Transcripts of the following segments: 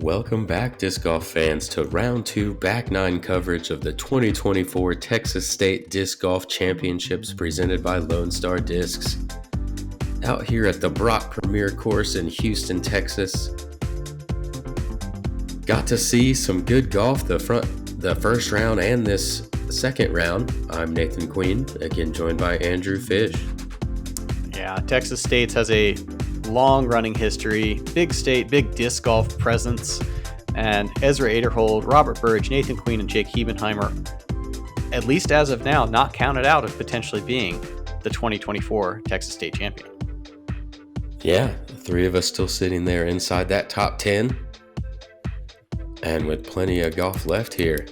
Welcome back, disc golf fans, to round 2 back 9 coverage of the 2024 Texas State Disc Golf Championships presented by Lone Star Discs. Out here at the Brock Premier Course in Houston, Texas. Got to see some good golf the first round and this second round. I'm Nathan Queen, again joined by Andrew Fish. Yeah, Texas State has a long-running history, big state, big disc golf presence, and Ezra Aderhold, Robert Burridge, Nathan Queen, and Jake Hebenheimer, at least as of now, not counted out of potentially being the 2024 Texas State champion. Yeah, the three of us still sitting there inside that top 10, and with plenty of golf left here.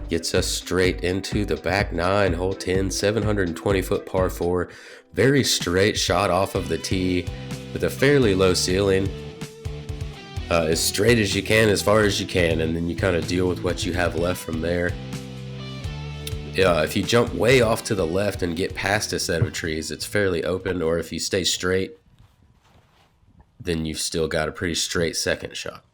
Gets us straight into the back 9, hole 10, 720-foot par 4. Very straight shot off of the tee with a fairly low ceiling. As straight as you can, as far as you can, and then you kind of deal with what you have left from there. If you jump way off to the left and get past a set of trees, it's fairly open, or if you stay straight, then you've still got a pretty straight second shot.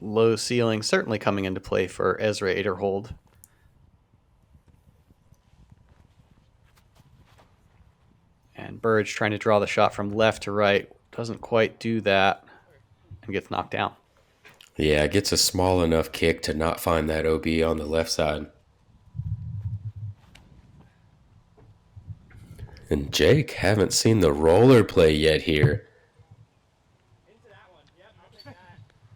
Low ceiling certainly coming into play for Ezra Aderhold. And Burridge trying to draw the shot from left to right. Doesn't quite do that and gets knocked down. Yeah, it gets a small enough kick to not find that OB on the left side. And Jake, haven't seen the roller play yet here.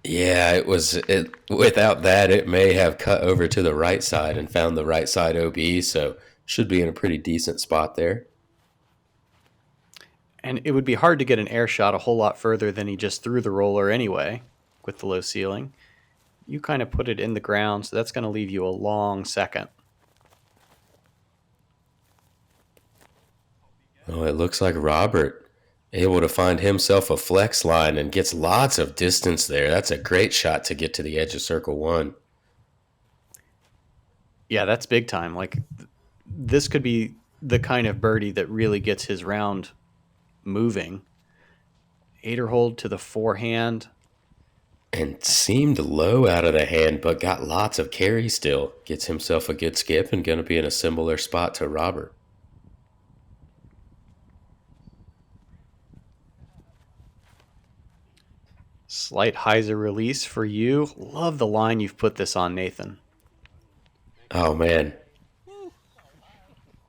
Yeah, without that, it may have cut over to the right side and found the right side OB, so should be in a pretty decent spot there. And it would be hard to get an air shot a whole lot further than he just threw the roller anyway with the low ceiling. You kind of put it in the ground, so that's going to leave you a long second. Oh, it looks like Robert able to find himself a flex line and gets lots of distance there. That's a great shot to get to the edge of circle 1. Yeah, that's big time. Like, this could be the kind of birdie that really gets his round moving. Aderhold to the forehand. And seemed low out of the hand, but got lots of carry still. Gets himself a good skip and going to be in a similar spot to Robert. Slight hyzer release for you. Love the line you've put this on, Nathan. Oh, man.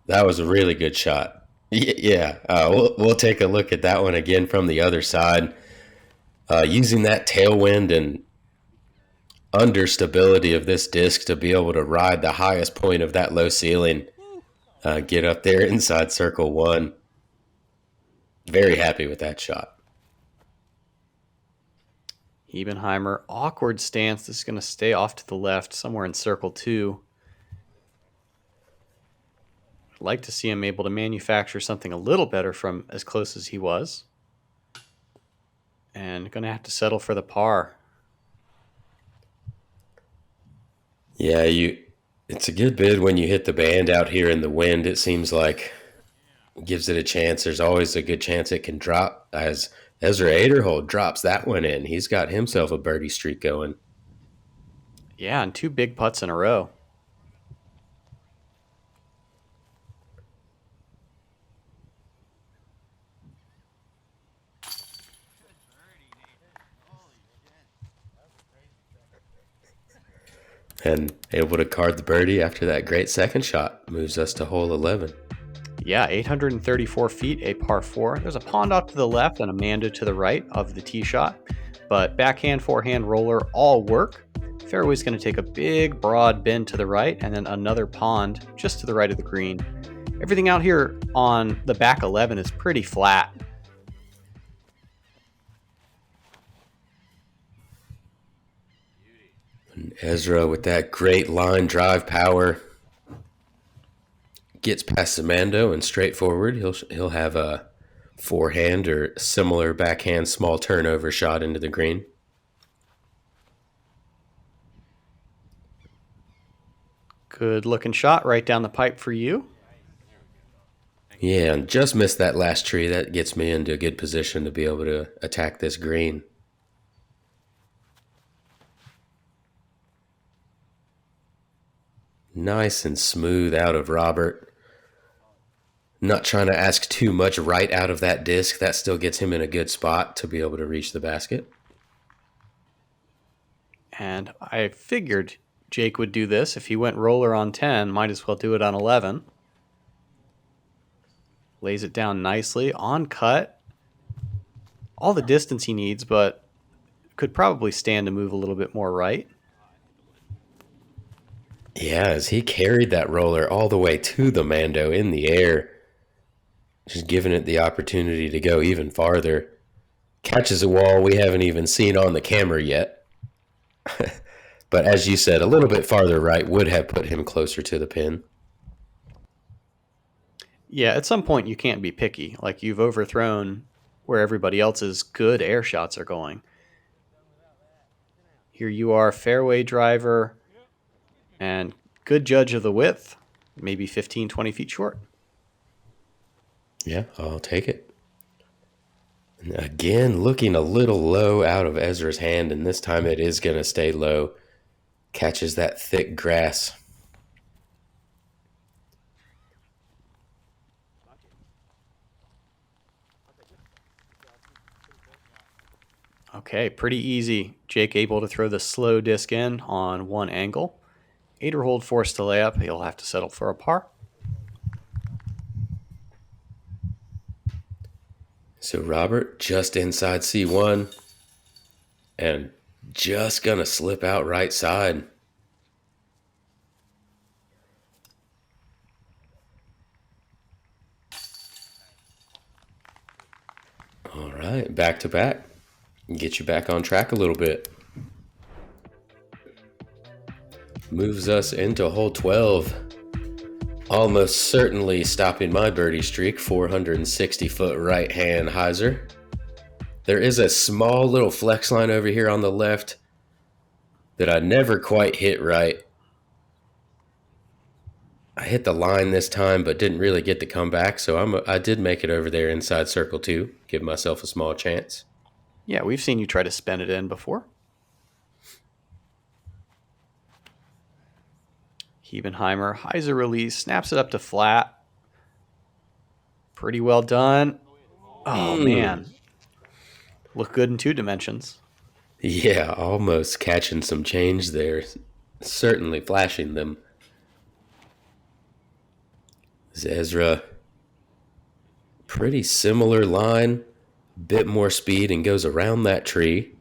That was a really good shot. Yeah, we'll take a look at that one again from the other side. Using that tailwind and understability of this disc to be able to ride the highest point of that low ceiling, get up there inside circle 1. Very happy with that shot. Hebenheimer, awkward stance. This is going to stay off to the left, somewhere in circle 2. I'd like to see him able to manufacture something a little better from as close as he was. And going to have to settle for the par. Yeah, it's a good bid when you hit the band out here in the wind. It seems like it gives it a chance. There's always a good chance it can drop, as Ezra Aderhold drops that one in. He's got himself a birdie streak going. Yeah, and 2 big putts in a row. And able to card the birdie after that great second shot. Moves us to hole 11. Yeah, 834 feet, a par 4. There's a pond off to the left and a Manda to the right of the tee shot. But backhand, forehand, roller all work. Fairway's going to take a big, broad bend to the right and then another pond just to the right of the green. Everything out here on the back 11 is pretty flat. And Ezra with that great line drive power gets past Mando and straight forward. He'll have a forehand or similar backhand small turnover shot into the green. Good looking shot right down the pipe for you. Yeah, and just missed that last tree. That gets me into a good position to be able to attack this green. Nice and smooth out of Robert. Not trying to ask too much right out of that disc. That still gets him in a good spot to be able to reach the basket. And I figured Jake would do this. If he went roller on 10, might as well do it on 11. Lays it down nicely, on cut. All the distance he needs, but could probably stand to move a little bit more right. Yeah, as he carried that roller all the way to the Mando in the air, just giving it the opportunity to go even farther. Catches a wall we haven't even seen on the camera yet. But as you said, a little bit farther right would have put him closer to the pin. Yeah, at some point you can't be picky. Like, you've overthrown where everybody else's good air shots are going. Here you are, fairway driver, and good judge of the width. Maybe 15, 20 feet short. Yeah, I'll take it. And again, looking a little low out of Ezra's hand, and this time it is going to stay low. Catches that thick grass. Okay, pretty easy. Jake able to throw the slow disc in on one angle. Aderhold forced to lay up. He'll have to settle for a par. So Robert just inside C1 and just going to slip out right side. All right, back to back. Get you back on track a little bit. Moves us into hole 12. Almost certainly stopping my birdie streak, 460-foot right-hand hyzer. There is a small little flex line over here on the left that I never quite hit right. I hit the line this time, but didn't really get to come back, so I did make it over there inside circle 2, give myself a small chance. Yeah, we've seen you try to spin it in before. Hebenheimer, hyzer release, snaps it up to flat. Pretty well done. Oh, man. Look good in 2 dimensions. Yeah, almost catching some change there. Certainly flashing them. Ezra, pretty similar line. Bit more speed and goes around that tree.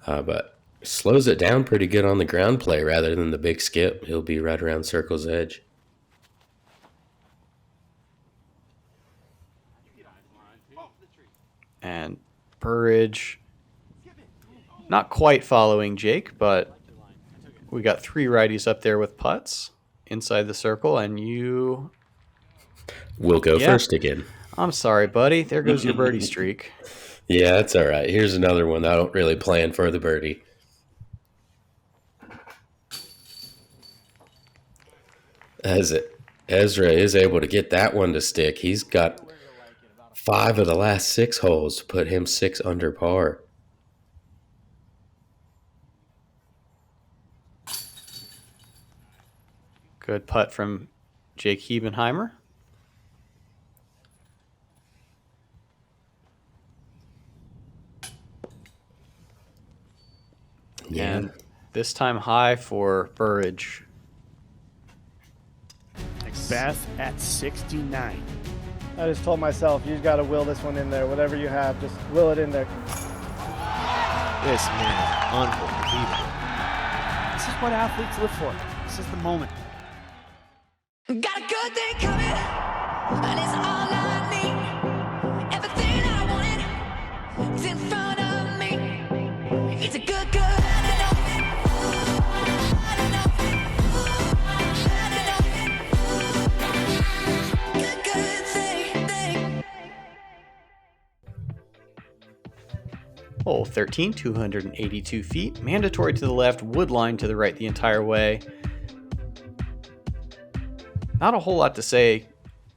But slows it down pretty good on the ground play rather than the big skip. He'll be right around circle's edge. And Burridge, not quite following Jake, but we got 3 righties up there with putts inside the circle, and you... We'll go first again. I'm sorry, buddy. There goes your birdie streak. Yeah, that's all right. Here's another one I don't really plan for the birdie. Ezra is able to get that one to stick. He's got 5 of the last 6 holes to put him 6 under par. Good putt from Jake Hebenheimer. Yeah. And this time high for Burridge. Beth at 69. I just told myself, you got to will this one in there. Whatever you have, just will it in there. This man is unbelievable. This is what athletes live for. This is the moment. Got a good thing coming, and it's all I need. Everything I wanted is in front of me. It's a good. Hole 13, 282 feet. Mandatory to the left, wood line to the right the entire way. Not a whole lot to say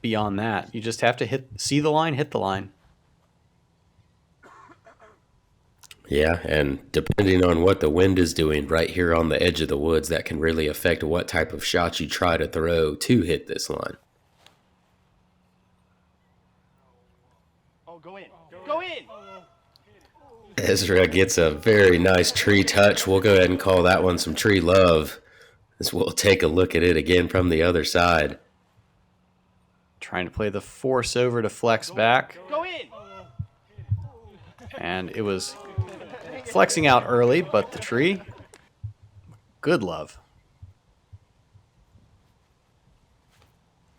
beyond that. You just have to see the line, hit the line. Yeah, and depending on what the wind is doing right here on the edge of the woods, that can really affect what type of shot you try to throw to hit this line. Oh, go in. Go in. Ezra gets a very nice tree touch. We'll go ahead and call that one some tree love, as we'll take a look at it again from the other side. Trying to play the force over to flex back. Go in. And it was flexing out early, but the tree, good love.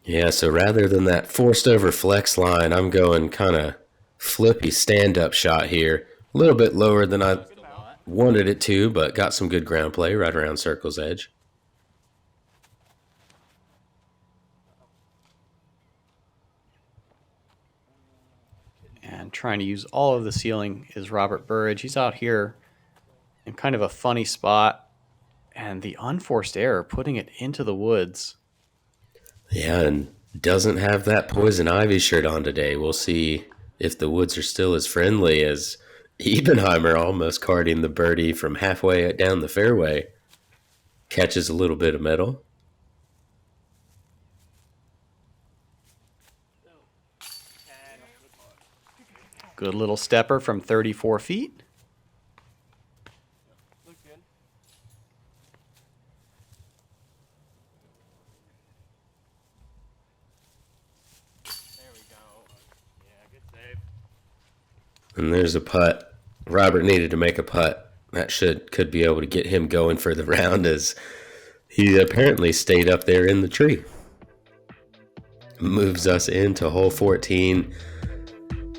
Yeah, so rather than that forced over flex line, I'm going kind of flippy stand-up shot here. A little bit lower than I wanted it to, but got some good ground play right around circle's edge. And trying to use all of the ceiling is Robert Burridge. He's out here in kind of a funny spot, and the unforced error, putting it into the woods. Yeah, and doesn't have that poison ivy shirt on today. We'll see if the woods are still as friendly as Hebenheimer, almost carding the birdie from halfway down the fairway. Catches a little bit of metal. Good little stepper from 34 feet. And there's a putt. Robert needed to make a putt. That could be able to get him going for the round, as he apparently stayed up there in the tree. Moves us into hole 14.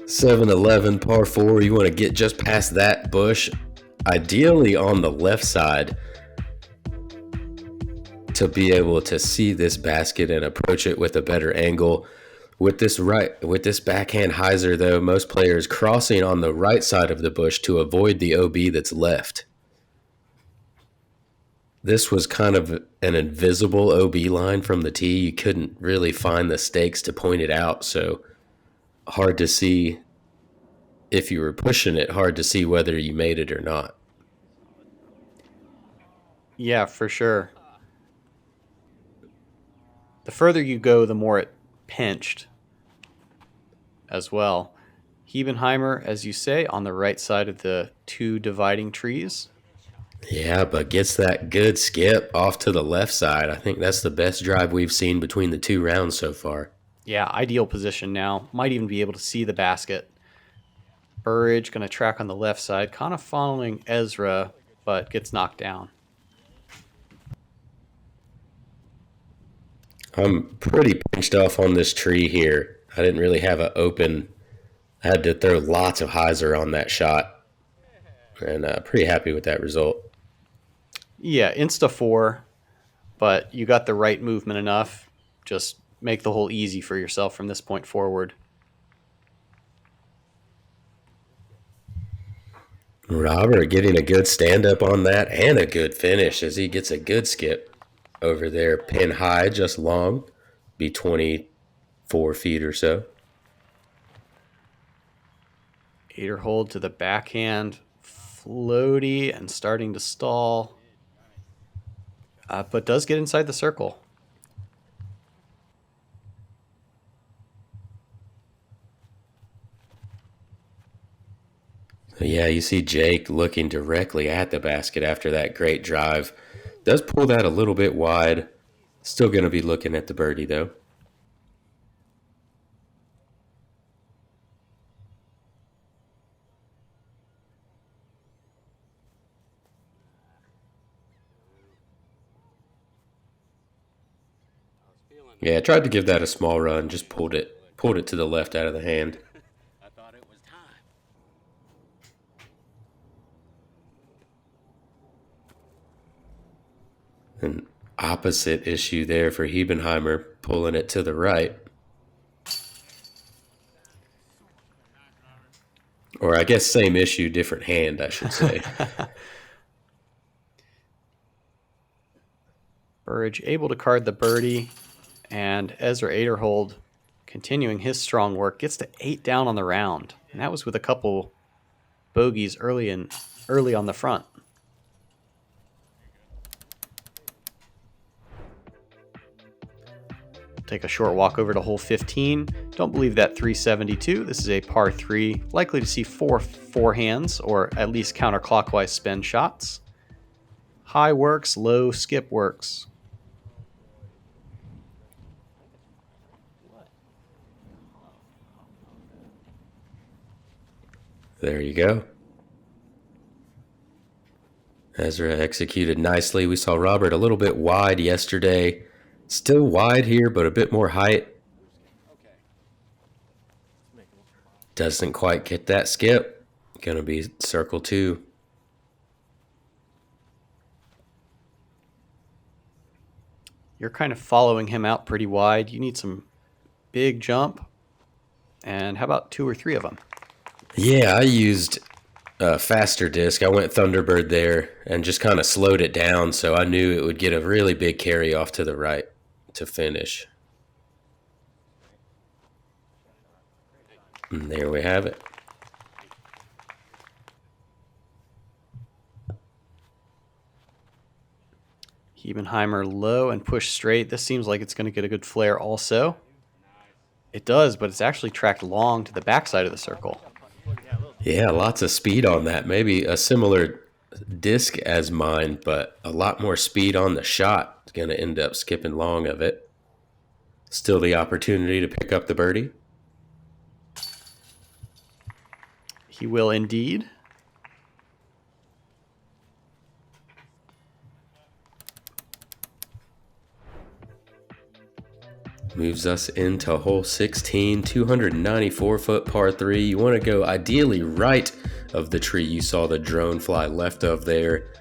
7-11 par 4. You want to get just past that bush, ideally on the left side, to be able to see this basket and approach it with a better angle. With this backhand hyzer, though, most players crossing on the right side of the bush to avoid the OB that's left. This was kind of an invisible OB line from the tee. You couldn't really find the stakes to point it out, so hard to see if you were pushing it, hard to see whether you made it or not. Yeah, for sure. The further you go, the more it pinched as well. Hebenheimer, as you say, on the right side of the two dividing trees. Yeah, but gets that good skip off to the left side. I think that's the best drive we've seen between the two rounds so far. Yeah, ideal position now. Might even be able to see the basket. Burridge going to track on the left side, kind of following Ezra, but gets knocked down. I'm pretty pinched off on this tree here. I didn't really have an open. I had to throw lots of hyzer on that shot, and pretty happy with that result. Yeah, Insta-4, but you got the right movement enough. Just make the hole easy for yourself from this point forward. Robert getting a good stand-up on that and a good finish as he gets a good skip over there. Pin high, just long, be 24 feet or so. Aderhold to the backhand, floaty and starting to stall, but does get inside the circle. Yeah, you see Jake looking directly at the basket after that great drive. Does pull that a little bit wide. Still going to be looking at the birdie, though. Yeah, I tried to give that a small run, just pulled it to the left out of the hand. I thought it was time. An opposite issue there for Hebenheimer, pulling it to the right. Or I guess same issue, different hand, I should say. Burridge able to card the birdie, and Ezra Aderhold continuing his strong work, gets to 8 down on the round. And that was with a couple bogeys early on the front. Take a short walk over to hole 15. Don't believe that 372. This is a par 3, likely to see 4 forehands or at least counterclockwise spin shots. High works, low skip works. There you go. Ezra executed nicely. We saw Robert a little bit wide yesterday. Still wide here, but a bit more height. Doesn't quite get that skip. Gonna be circle 2. You're kind of following him out pretty wide. You need some big jump. And how about 2 or 3 of them? Yeah, I used a faster disc. I went Thunderbird there and just kind of slowed it down, so I knew it would get a really big carry off to the right to finish. And there we have it. Hebenheimer low and push straight. This seems like it's going to get a good flare also. It does, but it's actually tracked long to the backside of the circle. Yeah, lots of speed on that. Maybe a similar disc as mine, but a lot more speed on the shot. It's going to end up skipping long of it. Still the opportunity to pick up the birdie. He will indeed. Moves us into hole 16, 294-foot par 3. You want to go ideally right of the tree you saw the drone fly left of there.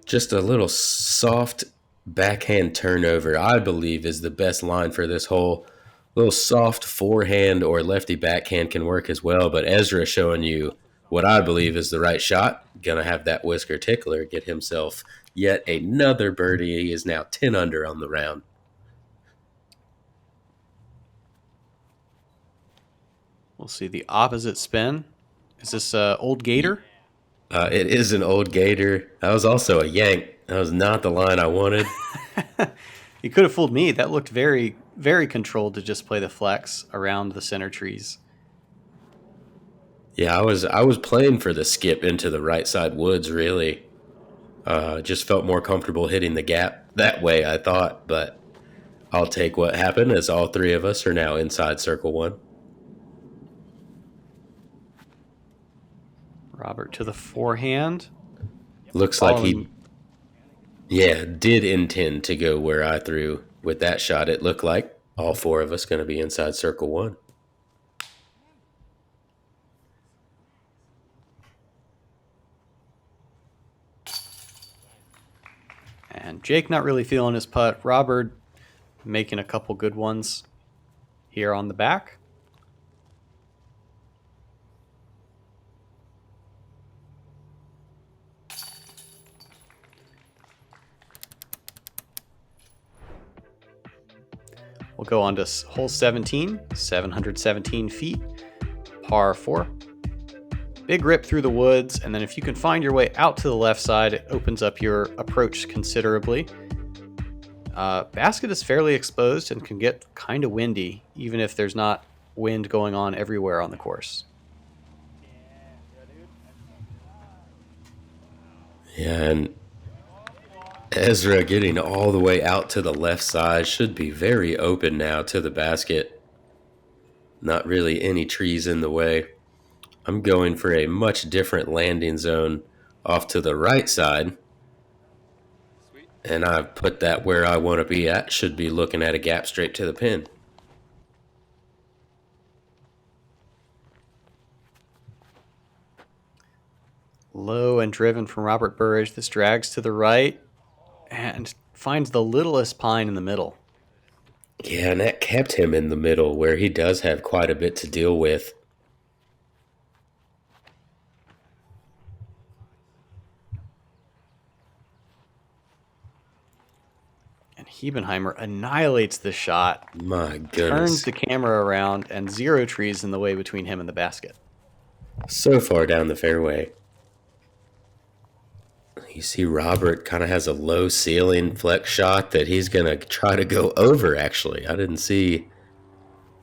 Just a little soft backhand turnover, I believe, is the best line for this hole. A little soft forehand or lefty backhand can work as well, but Ezra showing you what I believe is the right shot. Gonna have that whisker tickler get himself yet another birdie. He is now 10 under on the round. We'll see the opposite spin. Is this Old Gator? It is an Old Gator. That was also a yank. That was not the line I wanted. You could have fooled me. That looked very, very controlled to just play the flex around the center trees. Yeah, I was playing for the skip into the right side woods, really. Just felt more comfortable hitting the gap that way, I thought. But I'll take what happened, as all 3 of us are now inside circle 1. Robert to the forehand. Looks like he, did intend to go where I threw with that shot. It looked like all 4 of us going to be inside circle 1. And Jake not really feeling his putt. Robert making a couple good ones here on the back. We'll go on to hole 17, 717 feet, par 4. Big rip through the woods, and then if you can find your way out to the left side, it opens up your approach considerably. Basket is fairly exposed and can get kind of windy, even if there's not wind going on everywhere on the course. Yeah, and Ezra getting all the way out to the left side, should be very open now to the basket. Not really any trees in the way. I'm going for a much different landing zone off to the right side. And I've put that where I want to be at. Should be looking at a gap straight to the pin. Low and driven from Robert Burridge. This drags to the right and finds the littlest pine in the middle. Yeah, and that kept him in the middle where he does have quite a bit to deal with. And Hebenheimer annihilates the shot, My turns goodness. the camera around, and 0 trees in the way between him and the basket. So far down the fairway. You see Robert kind of has a low ceiling flex shot that he's going to try to go over, actually. I didn't see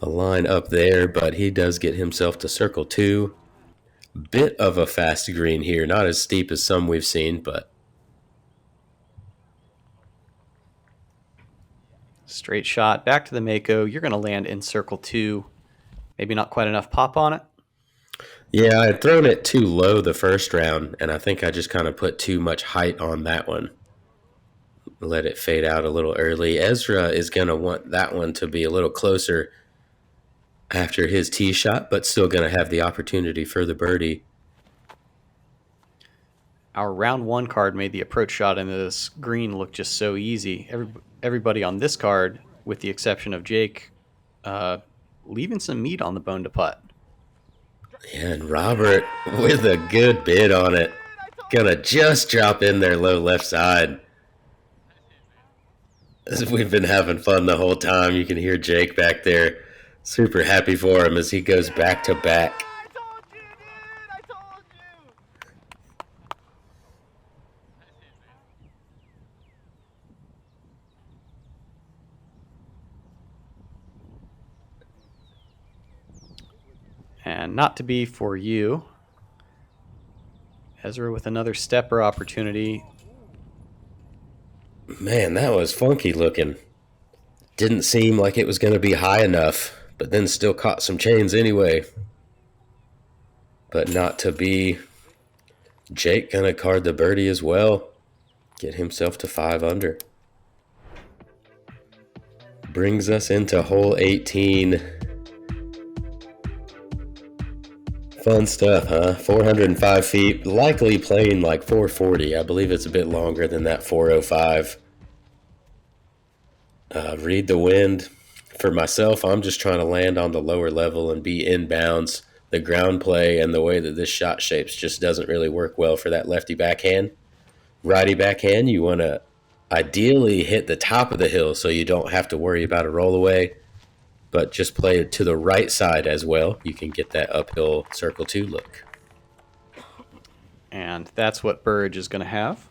a line up there, but he does get himself to circle 2. Bit of a fast green here, not as steep as some we've seen, but Straight shot, back to the Mako. You're going to land in circle 2. Maybe not quite enough pop on it. yeah, I had thrown it too low the first round, and I think I just kind of put too much height on that one. Let it fade out a little early. Ezra is going to want that one to be a little closer after his tee shot, but still going to have the opportunity for the birdie. Our round 1 card made the approach shot into this green look just so easy. Everybody on this card, with the exception of Jake, leaving some meat on the bone to putt. Yeah, and Robert with a good bid on it. Gonna just drop in there low left side. We've been having fun the whole time. You can hear Jake back there. Super happy for him as he goes back to back. I told you, dude! I told you! And not to be for you. Ezra with another stepper opportunity. Man, that was funky looking. Didn't seem like it was going to be high enough, but then still caught some chains anyway. But not to be. Jake going to card the birdie as well. Get himself to 5 under. Brings us into hole 18. Fun stuff, huh? 405 feet, likely playing like 440. I believe it's a bit longer than that 405. Read the wind. For myself, I'm just trying to land on the lower level and be inbounds. The ground play and the way that this shot shapes just doesn't really work well for that lefty backhand. Righty backhand, you want to ideally hit the top of the hill so you don't have to worry about a rollaway. But just play it to the right side as well. You can get that uphill circle 2 look. And that's what Burridge is going to have.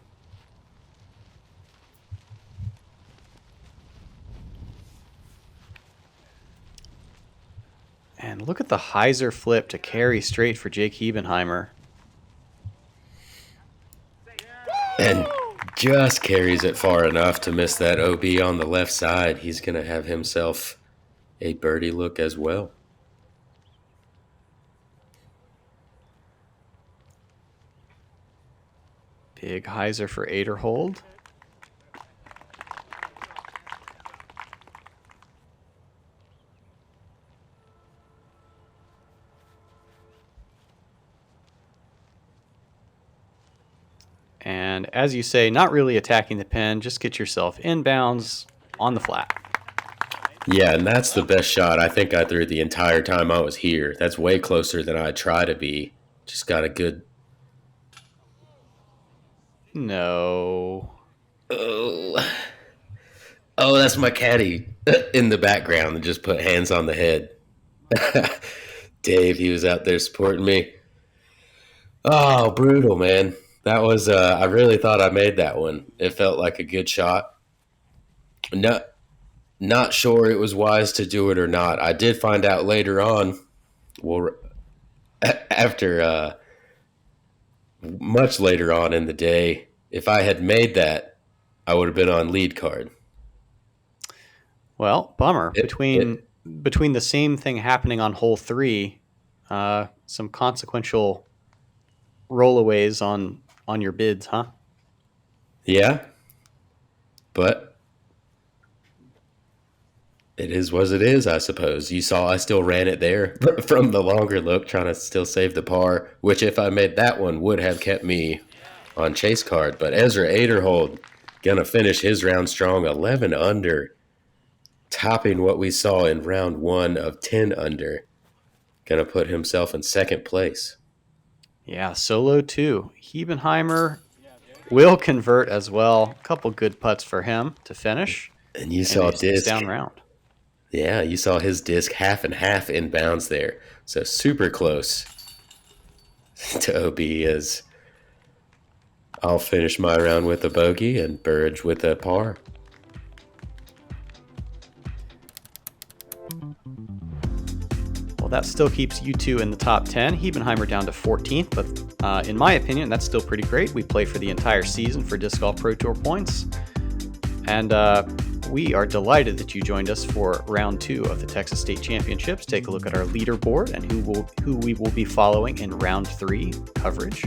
And look at the hyzer flip to carry straight for Jake Hebenheimer. And just carries it far enough to miss that OB on the left side. He's going to have himself a birdie look as well. Big hyzer for Aderhold. And as you say, not really attacking the pin, just get yourself inbounds on the flat. Yeah, and that's the best shot I think I threw the entire time I was here. That's way closer than I try to be. Just got a good... No. Oh, that's my caddy in the background that just put hands on the head. Dave, he was out there supporting me. Oh, brutal, man. That was, I really thought I made that one. It felt like a good shot. Not sure it was wise to do it or not. I did find out later on, well, after much later on in the day, if I had made that, I would have been on lead card. Well, bummer. Between the same thing happening on hole 3, some consequential rollaways on your bids, huh? Yeah, but it is what it is, I suppose. You saw I still ran it there from the longer look, trying to still save the par, which if I made that one would have kept me on chase card. But Ezra Aderhold going to finish his round strong, 11 under, topping what we saw in round 1 of 10 under. Going to put himself in second place. Yeah, solo 2. Hebenheimer will convert as well. A couple good putts for him to finish. And you saw Anyways, it's Disc. down round. Yeah, you saw his disc half and half inbounds there. So super close to OB as I'll finish my round with a bogey and Burridge with a par. Well, that still keeps you two in the top 10. Hebenheimer down to 14th, but in my opinion, that's still pretty great. We play for the entire season for Disc Golf Pro Tour points. And we are delighted that you joined us for round 2 of the Texas State Championships. Take a look at our leaderboard and who we will be following in round 3 coverage.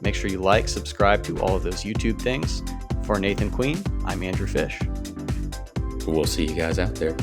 Make sure you like, subscribe to all of those YouTube things. For Nathan Queen, I'm Andrew Fish. We'll see you guys out there.